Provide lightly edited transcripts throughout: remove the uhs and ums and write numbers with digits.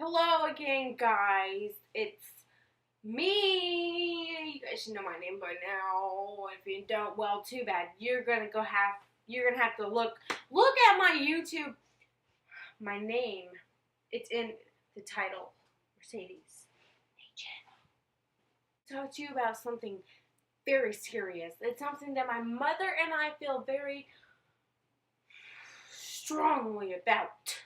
Hello again, guys. It's me. You guys should know my name by now. If you don't, well, too bad. You're gonna have to look at my YouTube. My name. It's in the title. MersadiesaChannel. Talk to you about something very serious. It's something that my mother and I feel very strongly about.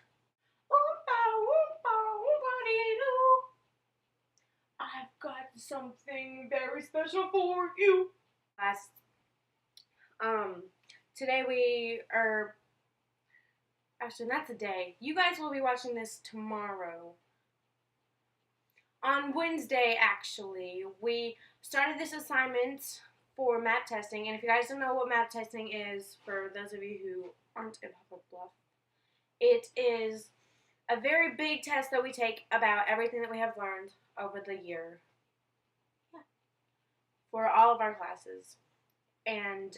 I've got something very special for you. Today we are, actually not today, you guys will be watching this tomorrow. On Wednesday, actually, we started this assignment for map testing, and if you guys don't know what map testing is, for those of you who aren't in Public Bluff, it is a very big test that we take about everything that we have learned over the year. Yeah. For all of our classes. And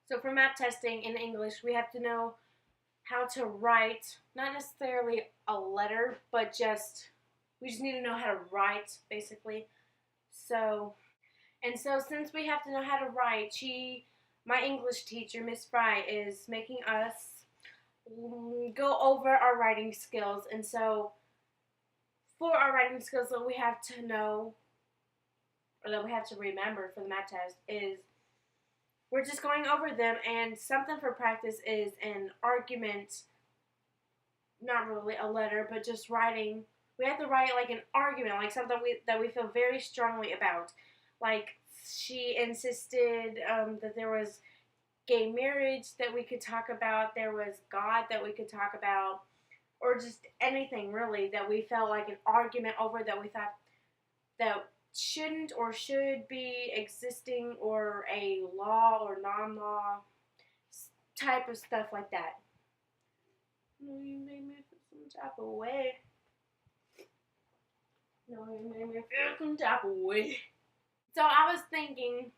so for map testing in English, we have to know how to write, not necessarily a letter, but we just need to know how to write, basically. So since we have to know how to write, my English teacher, Miss Fry, is making us go over our writing skills. And so for our writing skills that we have to know, or that we have to remember for the math test, is we're just going over them, and something for practice is an argument, not really a letter, but just writing. We have to write like an argument, like something that we feel very strongly about. Like, she insisted that there was gay marriage that we could talk about, there was God that we could talk about, or just anything really that we felt like an argument over, that we thought that shouldn't or should be existing, or a law or non-law type of stuff like that. No, you made me feel some type of way. No, you made me feel some type of way. So I was thinking,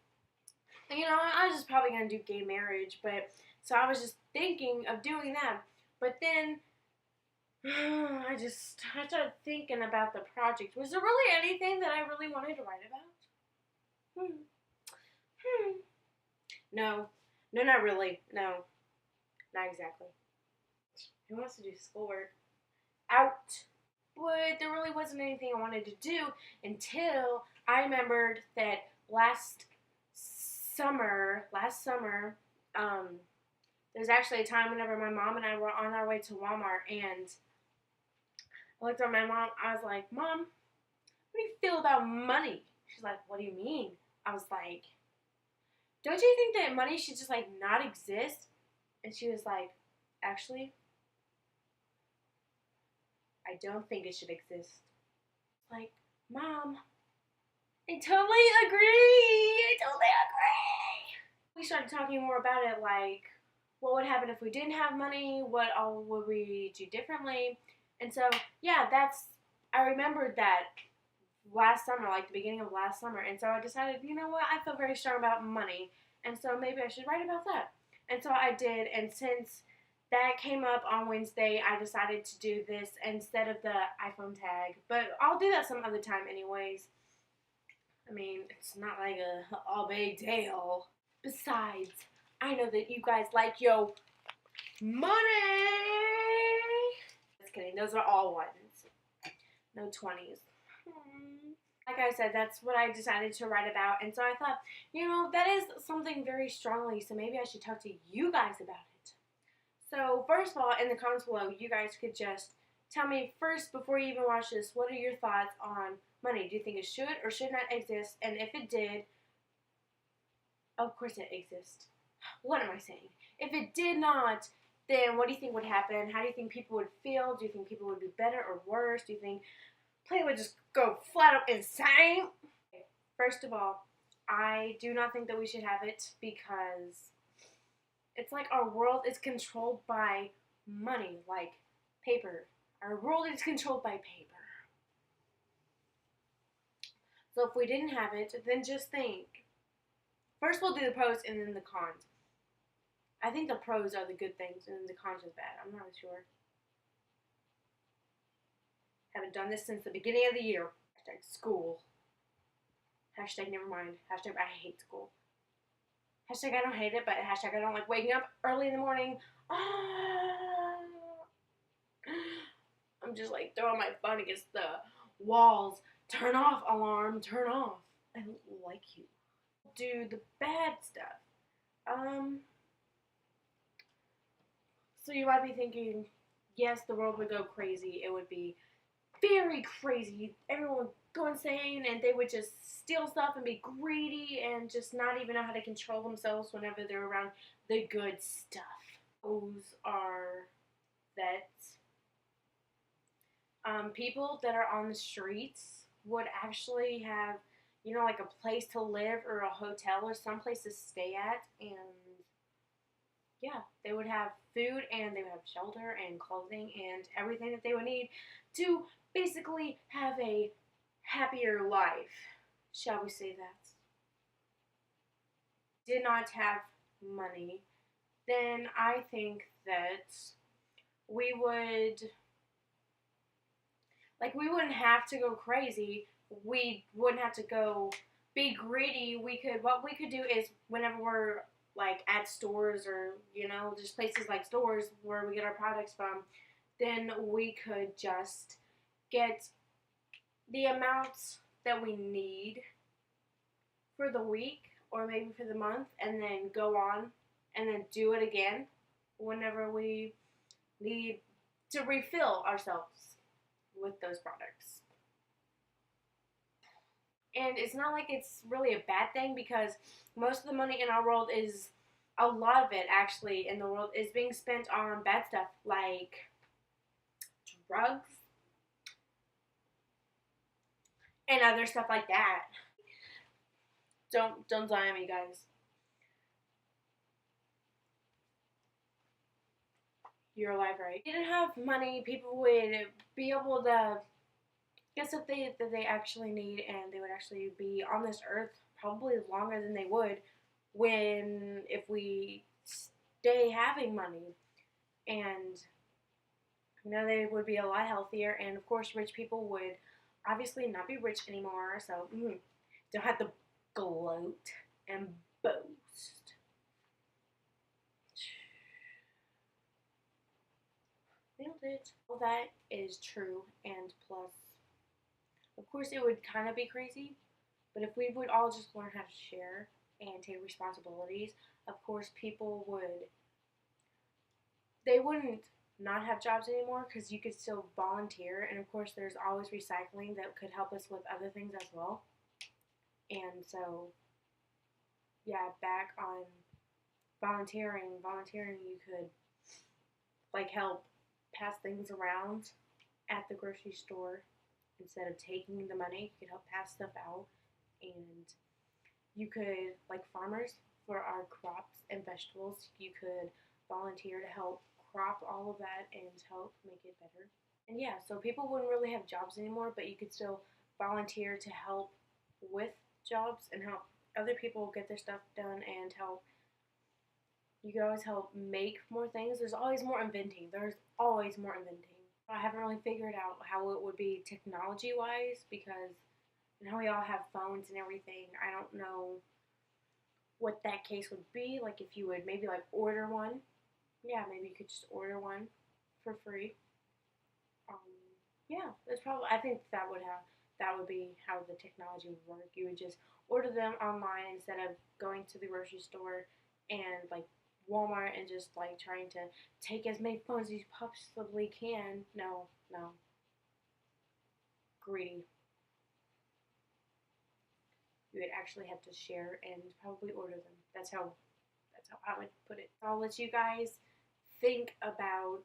I was just probably going to do gay marriage, so I was just thinking of doing that. But then, I started thinking about the project. Was there really anything that I really wanted to write about? No, not really. No, not exactly. Who wants to do schoolwork? Out. But there really wasn't anything I wanted to do until I remembered that last summer, there's actually a time whenever my mom and I were on our way to Walmart, and I looked at my mom. I was like, "Mom, what do you feel about money?" She's like, "What do you mean?" I was like, "Don't you think that money should just like not exist?" And she was like, "Actually, I don't think it should exist." Like, Mom, I totally agree. We started talking more about it, like what would happen if we didn't have money, what all would we do differently. And so, yeah, I remembered that last summer, like the beginning of last summer. And so I decided, you know what, I feel very strong about money, and so maybe I should write about that. And so I did, and since that came up on Wednesday, I decided to do this instead of the iPhone tag. But I'll do that some other time anyways. I mean, it's not like a big deal. Besides, I know that you guys like your money. Just kidding. Those are all ones. No 20s. Like I said, that's what I decided to write about. And so I thought, that is something very strongly, so maybe I should talk to you guys about it. So first of all, in the comments below, you guys could just tell me first, before you even watch this, what are your thoughts on money? Do you think it should or should not exist? And if it did, of course it exists. What am I saying? If it did not, then what do you think would happen? How do you think people would feel? Do you think people would be better or worse? Do you think people would just go flat up insane? First of all, I do not think that we should have it, because it's like our world is controlled by money, like paper. Our world is controlled by paper. So if we didn't have it, then just think. First we'll do the pros and then the cons. I think the pros are the good things and then the cons is bad. I'm not sure. Haven't done this since the beginning of the year. Hashtag school. Hashtag never mind. Hashtag I hate school. Hashtag I don't hate it, but hashtag I don't like waking up early in the morning. I'm just like throwing my phone against the walls. Turn off, alarm, turn off. I don't like you. Do the bad stuff. So you might be thinking, yes, the world would go crazy. It would be very crazy. Everyone would go insane and they would just steal stuff and be greedy and just not even know how to control themselves whenever they're around the good stuff. Those are that people that are on the streets would actually have, you know, like a place to live or a hotel or someplace to stay at, and yeah, they would have food and they would have shelter and clothing and everything that they would need to basically have a happier life. Shall we say that? Did not have money, then I think that we would, like, we wouldn't have to go crazy. We wouldn't have to go be greedy. What we could do is whenever we're like at stores or, you know, just places like stores where we get our products from, then we could just get the amounts that we need for the week or maybe for the month, and then go on and then do it again whenever we need to refill ourselves with those products. And it's not like it's really a bad thing, because most of the money in our world is, a lot of it actually in the world is being spent on bad stuff like drugs and other stuff like that. Don't lie on me, guys. You're alive, right? If they didn't have money, people would be able to get stuff that they actually need, and they would actually be on this earth probably longer than they would if we stay having money. And you know, they would be a lot healthier, and of course rich people would obviously not be rich anymore, so don't have to gloat and boast. Nailed it. All that is true, and plus, of course, it would kind of be crazy, but if we would all just learn how to share and take responsibilities, of course, they wouldn't not have jobs anymore, because you could still volunteer, and of course, there's always recycling that could help us with other things as well. And so, yeah, back on volunteering, you could like help pass things around at the grocery store. Instead of taking the money, you could help pass stuff out, and you could, like farmers, for our crops and vegetables, you could volunteer to help crop all of that and help make it better. And yeah, so people wouldn't really have jobs anymore, but you could still volunteer to help with jobs and help other people get their stuff done, and you could always help make more things. There's always more inventing. I haven't really figured out how it would be technology-wise, because now we all have phones and everything. I don't know what that case would be. Like if you would maybe like order one. Yeah, maybe you could just order one for free. Yeah, I think that would be how the technology would work. You would just order them online instead of going to the grocery store and like Walmart and just like trying to take as many phones as you possibly can. No. Greedy. You would actually have to share and probably order them. That's how I would put it. I'll let you guys think about,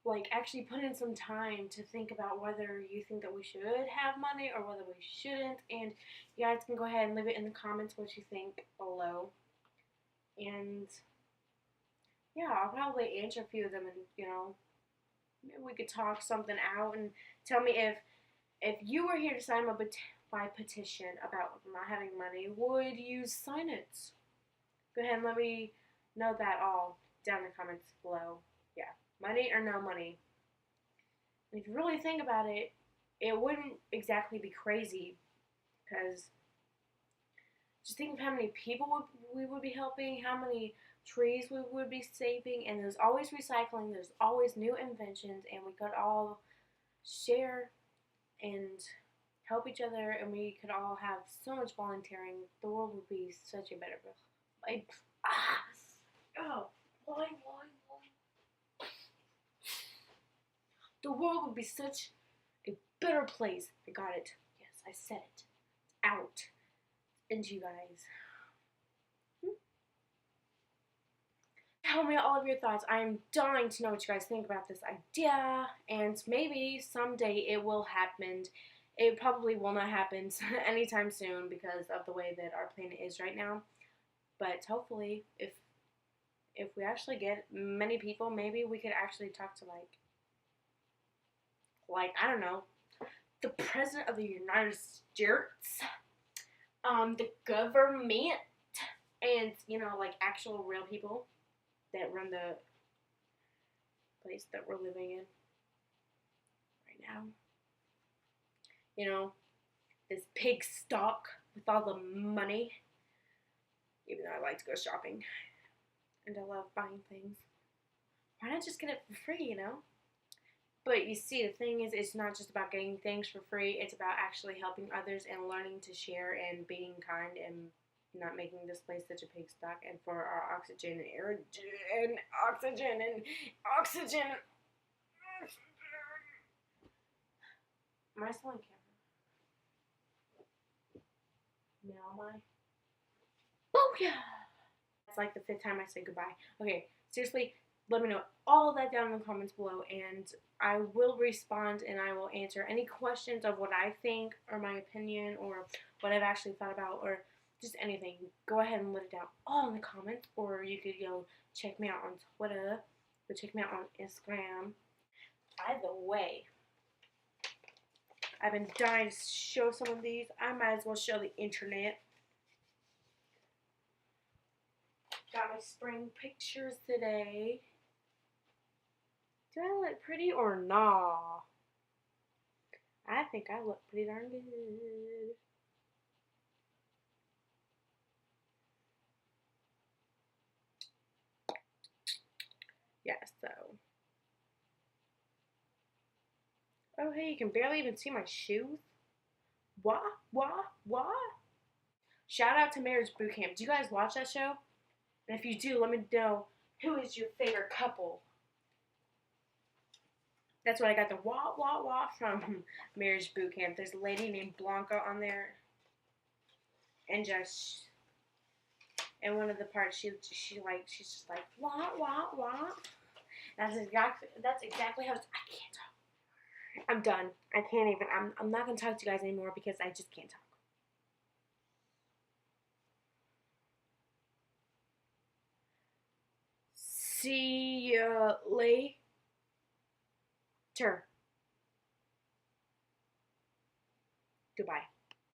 like, actually put in some time to think about whether you think that we should have money or whether we shouldn't. And you guys can go ahead and leave it in the comments what you think below. And yeah, I'll probably answer a few of them, and you know, maybe we could talk something out and tell me if you were here to sign my petition about not having money, would you sign it? Go ahead and let me know that all down in the comments below. Yeah, money or no money. If you really think about it, it wouldn't exactly be crazy because just think of how many people we would be helping, how many trees we would be saving, and there's always recycling, there's always new inventions, and we could all share and help each other, and we could all have so much volunteering. The world would be such a better place. Like, oh, why? The world would be such a better place. I got it. Yes, I said it. Out. Into you guys. Tell me all of your thoughts. I'm dying to know what you guys think about this idea, and maybe someday it will happen. It probably will not happen anytime soon because of the way that our planet is right now. But hopefully, if we actually get many people, maybe we could actually talk to like I don't know, the president of the United States, the government, and like actual real people that run the place that we're living in right now. This pig stock with all the money. Even though I like to go shopping and I love buying things, why not just get it for free? But you see, the thing is, it's not just about getting things for free. It's about actually helping others and learning to share and being kind and not making this place such a pigsty, and for our oxygen and air and oxygen. Am I still on camera? Now am I? Booyah! It's like the 5th time I say goodbye. Okay, seriously, let me know all of that down in the comments below, and I will respond and I will answer any questions of what I think or my opinion or what I've actually thought about or just anything. Go ahead and let it down all in the comments, or you could check me out on Twitter, or check me out on Instagram. Either way, I've been dying to show some of these. I might as well show the internet. Got my spring pictures today. Do I look pretty or nah? I think I look pretty darn good. Yeah, so. Oh, hey, you can barely even see my shoes. What? Shout out to Marriage Boot Camp. Do you guys watch that show? And if you do, let me know who is your favorite couple. That's what I got the wah from Marriage Boot Camp. There's a lady named Blanca on there. And just in one of the parts she's just like wah. That's exactly how I can't talk. I'm done. I can't even. I'm not gonna talk to you guys anymore because I just can't talk. See you later. Goodbye.